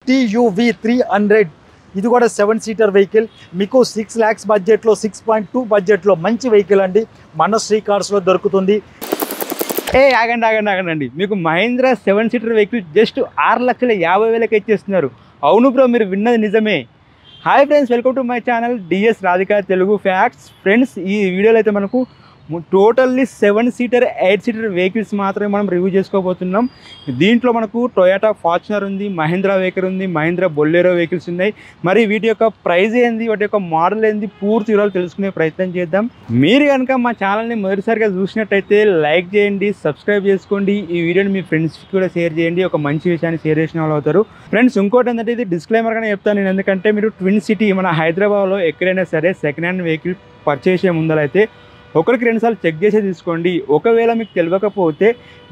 TUV 300 ఇది కూడా 7-సీటర్ vehicle మీకు 6 lakhs బడ్జెట్లో 6.2 బడ్జెట్లో మంచి వెహికల్ అండి మన శ్రీ కార్స్లో దొరుకుతుంది. ఆగండి మీకు మహీంద్రా 7-సీటర్ వెహికల్ జస్ట్ 6,50,000కి ఇచ్చేస్తున్నారు. అవును బ్రో, మీరు విన్నది నిజమే. Hi friends, welcome to my channel DS Radhika Telugu facts. Friends, ఈ వీడియోలో అయితే మనకు టోటల్లీ 7-సీటర్ 8-సీటర్ వెహికల్స్ మాత్రమే మనం రివ్యూ చేసుకోబోతున్నాం. దీంట్లో మనకు టొయోటా ఫార్చునర్ ఉంది, మహీంద్రా వెహికల్ ఉంది, మహీంద్రా బొలెరో వెహికల్స్ ఉన్నాయి. మరి వీటి యొక్క ప్రైస్ ఏంది, వాటి యొక్క మోడల్ ఏంది, పూర్తి వివరాలు తెలుసుకునే ప్రయత్నం చేద్దాం. మీరు కనుక మా ఛానల్ని మొదటిసారిగా చూసినట్టయితే లైక్ చేయండి, సబ్స్క్రైబ్ చేసుకోండి. ఈ వీడియోని మీ ఫ్రెండ్స్కి కూడా షేర్ చేయండి, ఒక మంచి విషయాన్ని షేర్ చేసిన వాళ్ళు అవుతారు. ఫ్రెండ్స్, ఇంకోటి ఏంటంటే ఇది డిస్క్లైమర్గానే చెప్తాను నేను, ఎందుకంటే మీరు ట్విన్ సిటీ మన హైదరాబాద్లో ఎక్కడైనా సరే సెకండ్ హ్యాండ్ వెహికల్ పర్చేస్ చేసే ముందరైతే ఒకరికి 2 సార్లు చెక్ చేసి తీసుకోండి. ఒకవేళ మీకు తెలియకపోతే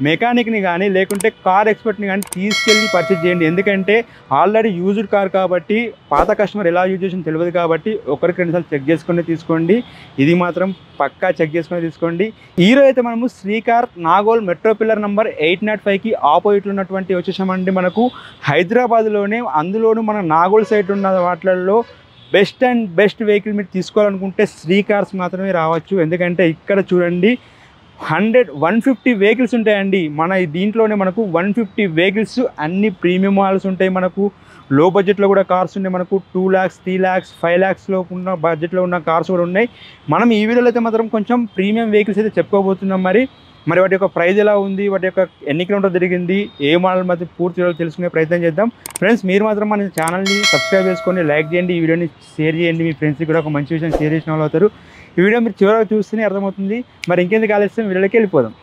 మెకానిక్ని కానీ లేకుంటే కార్ ఎక్స్పర్ట్ని కానీ తీసుకెళ్ళి పర్చేజ్ చేయండి. ఎందుకంటే ఆల్రెడీ యూజ్డ్ కార్ కాబట్టి పాత కస్టమర్ ఎలా యూజ్ చేసిన తెలియదు కాబట్టి ఒకరికి 2 సార్లు చెక్ చేసుకొని తీసుకోండి. ఇది మాత్రం పక్కా చెక్ చేసుకొని తీసుకోండి. ఈరోజు అయితే మనము Sri car Nagole metro pillar number 805కి ఆపోజిట్లో ఉన్నటువంటి వచ్చేసామండి. మనకు హైదరాబాద్లోనే, అందులోనూ మన నాగోల్ సైడ్ ఉన్న వాటిల్లో బెస్ట్ వెహికల్ మీరు తీసుకోవాలనుకుంటే శ్రీ కార్స్ మాత్రమే రావచ్చు. ఎందుకంటే ఇక్కడ చూడండి 150 వెహికల్స్ ఉంటాయండి. మన దీంట్లోనే మనకు 150 వెహికల్స్, అన్ని ప్రీమియం మోడల్స్ ఉంటాయి. మనకు లో బడ్జెట్లో కూడా కార్స్ ఉన్నాయి. మనకు 2 lakhs, 3 lakhs, 5 lakhsలో ఉన్న బడ్జెట్లో ఉన్న కార్స్ కూడా ఉన్నాయి. మనం ఈ వీడియోలో అయితే మాత్రం కొంచెం ప్రీమియం వెహికల్స్ అయితే చెప్పుకోబోతున్నాం. మరి వాటి యొక్క ప్రైస్ ఎలా ఉంది, వాటి యొక్క ఎన్ని కిలోమీటర్ తిరిగింది, ఏ మోడల్ మధ్య పూర్తి తెలుసుకునే ప్రయత్నం చేద్దాం. ఫ్రెండ్స్, మీరు మాత్రం మన ఛానల్ని సబ్స్క్రైబ్ చేసుకొని లైక్ చేయండి, ఈ వీడియోని షేర్ చేయండి, మీ ఫ్రెండ్స్కి కూడా ఒక మంచి విషయం షేర్ చేసిన వాళ్ళు అవుతారు. ఈ వీడియో మీరు చివరిగా చూస్తేనే అర్థమవుతుంది. మరి ఇంకెందుకు ఆలస్యం, వీడియోలోకి వెళ్ళిపోదాం.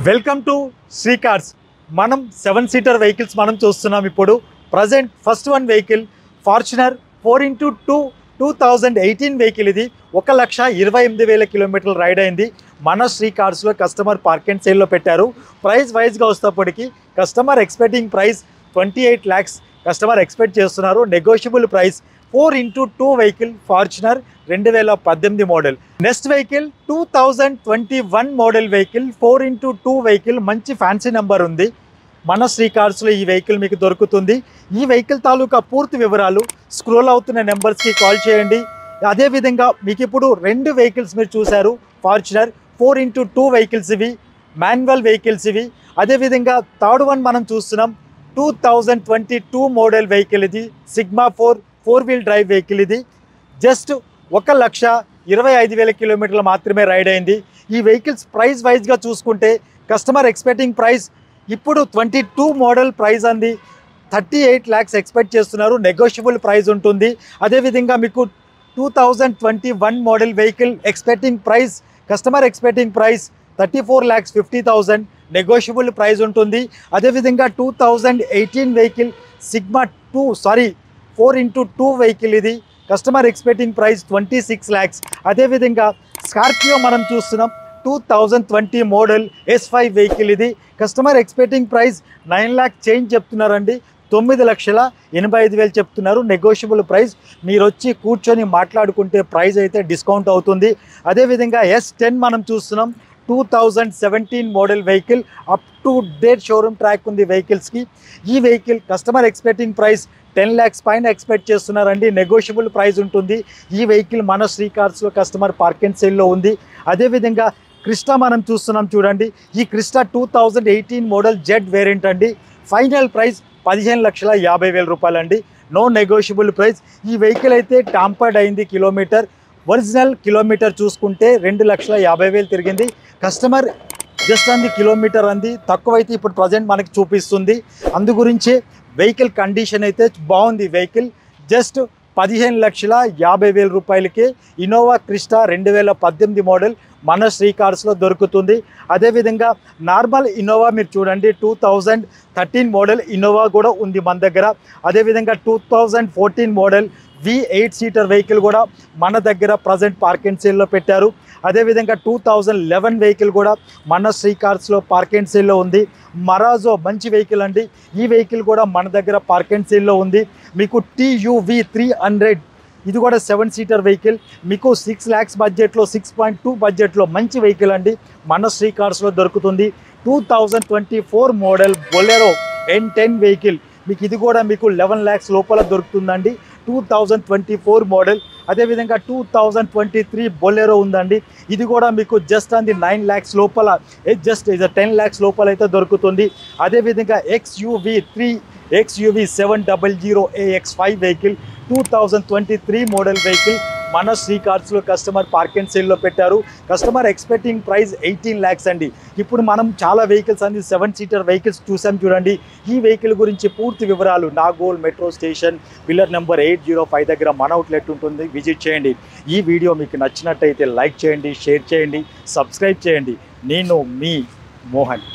Welcome to Sri cars. మనం 7-సీటర్ వెహికల్స్ మనం చూస్తున్నాం ఇప్పుడు present. First one vehicle Fortuner 4x2 2018 vehicle. ఇది 1,28,000 కిలోమీటర్లు రైడ్ అయింది. మన శ్రీ కార్స్లో కస్టమర్ పార్క్ అండ్ సేల్లో పెట్టారు. ప్రైస్ వైజ్గా వస్తేప్పటికి customer expecting price 28 lakhs customer expect చేస్తున్నారు. Negotiable price. 4x2 vehicle Fortuner 2018 model. Next vehicle 2021 model vehicle 4x2 vehicle. మంచి ఫ్యాన్సీ నెంబర్ ఉంది. మన శ్రీ కార్స్లో ఈ వెహికల్ మీకు దొరుకుతుంది. ఈ వెహికల్ తాలూకా పూర్తి వివరాలు స్క్రోల్ అవుతున్న నెంబర్స్కి కాల్ చేయండి. అదేవిధంగా మీకు ఇప్పుడు 2 వెహికల్స్ మీరు చూశారు. ఫార్చునర్ 4x2 వెహికల్స్, ఇవి మాన్యువల్ వెహికల్స్ ఇవి. అదేవిధంగా థర్డ్ వన్ మనం చూస్తున్నాం 2022 మోడల్ వెహికల్. ఇది సిగ్మా 4 వీల్ డ్రైవ్ వెహికల్. ఇది జస్ట్ 1,25,000 కిలోమీటర్లు మాత్రమే రైడ్ అయింది. ఈ వెహికల్స్ ప్రైస్ వైజ్గా చూసుకుంటే కస్టమర్ ఎక్స్పెక్టింగ్ ప్రైస్ ఇప్పుడు 22 మోడల్ ప్రైస్ అంది 38 lakhs ఎక్స్పెక్ట్ చేస్తున్నారు. నెగోషియబుల్ ప్రైస్ ఉంటుంది. అదేవిధంగా మీకు 2021 model vehicle expecting price, customer expecting price 34,50,000 negotiable price ఉంటుంది. అదేవిధంగా 2018 వెహికల్ సిగ్మా 4x2 వెహికల్. ఇది కస్టమర్ ఎక్స్పెక్టింగ్ ప్రైస్ 26 lakhs. అదేవిధంగా స్కార్పియో మనం చూస్తున్నాం 2020 మోడల్ S5 వెహికల్. ఇది customer expecting price 9 lakh change చెప్తున్నారండి. 9,85,000 చెప్తున్నారు. Negotiable price. మీరు వచ్చి కూర్చొని మాట్లాడుకుంటే ప్రైస్ అయితే డిస్కౌంట్ అవుతుంది. అదేవిధంగా S10 మనం చూస్తున్నాం 2017 model vehicle. Up to date showroom track ఉంది వెహికల్స్కి. ఈ vehicle customer expecting price 10 lakhs పైన ఎక్స్పెక్ట్ చేస్తున్నారండి. నెగోషియబుల్ ప్రైస్ ఉంటుంది. ఈ వెహికల్ మన శ్రీ కార్స్లో కస్టమర్ పార్క్ అండ్ సేల్లో ఉంది. అదేవిధంగా క్రిస్టా మనం చూస్తున్నాం చూడండి. ఈ క్రిస్టా 2018 మోడల్ జెడ్ వేరియంట్ అండి. ఫైనల్ ప్రైస్ 15,50,000 రూపాయలు అండి. No negotiable price. ఈ వెహికల్ అయితే టాంపర్డ్ అయింది. కిలోమీటర్ ఒరిజినల్ కిలోమీటర్ చూసుకుంటే 2,50,000 తిరిగింది. కస్టమర్ జస్ట్ అంది కిలోమీటర్ అంది తక్కువైతే ఇప్పుడు ప్రజెంట్ మనకి చూపిస్తుంది. అందు గురించే వెహికల్ కండిషన్ అయితే బాగుంది. వెహికల్ జస్ట్ 15,50,000 రూపాయలకే ఇన్నోవా క్రిస్టా 2018 మోడల్ మన శ్రీ కార్స్లో దొరుకుతుంది. అదేవిధంగా నార్మల్ ఇన్నోవా మీరు చూడండి 2013 మోడల్ ఇన్నోవా కూడా ఉంది మన దగ్గర. అదేవిధంగా 2014 మోడల్ V8 సీటర్ వెహికల్ కూడా మన దగ్గర ప్రజెంట్ పార్క్ అండ్ సేల్లో పెట్టారు. అదేవిధంగా 2011 వెహికల్ కూడా మన శ్రీ కార్స్లో పార్క్ అండ్ సేల్లో ఉంది. మరాజో మంచి వెహికల్ అండి. ఈ వెహికల్ కూడా మన దగ్గర పార్క్ అండ్ సేల్లో ఉంది. మీకు TUV 300 ఇది కూడా 7 సీటర్ వెహికల్, మీకు 6 lakhs బడ్జెట్లో 6.2 బడ్జెట్లో మంచి వెహికల్ అండి. మన శ్రీ కార్స్లో దొరుకుతుంది. 2024 మోడల్ బొలెరో N10 వెహికల్, మీకు ఇది కూడా మీకు 11 lakhs లోపల దొరుకుతుందండి. 2024 మోడల్. అదేవిధంగా 2023 బొలెరో ఉందండి. ఇది కూడా మీకు జస్ట్ అంది 9 lakhs లోపల, జస్ట్ ఇది 10 lakhs లోపల అయితే దొరుకుతుంది. అదేవిధంగా XUV 700 AX5 vehicle 2023 model vehicle మన శ్రీ కార్స్లో కస్టమర్ పార్క్ అండ్ సేల్లో పెట్టారు. కస్టమర్ ఎక్స్పెక్టింగ్ ప్రైస్ 18 lakhs అండి. ఇప్పుడు మనం చాలా వెహికల్స్ అంది 7 సీటర్ వెహికల్స్ చూసాం చూడండి. ఈ వెహికల్ గురించి పూర్తి వివరాలు Nagole metro station pillar number 805 దగ్గర మన అవుట్లెట్ ఉంటుంది, విజిట్ చేయండి. ఈ వీడియో మీకు నచ్చినట్టయితే లైక్ చేయండి, షేర్ చేయండి, సబ్స్క్రైబ్ చేయండి. నేను మీ మోహన్.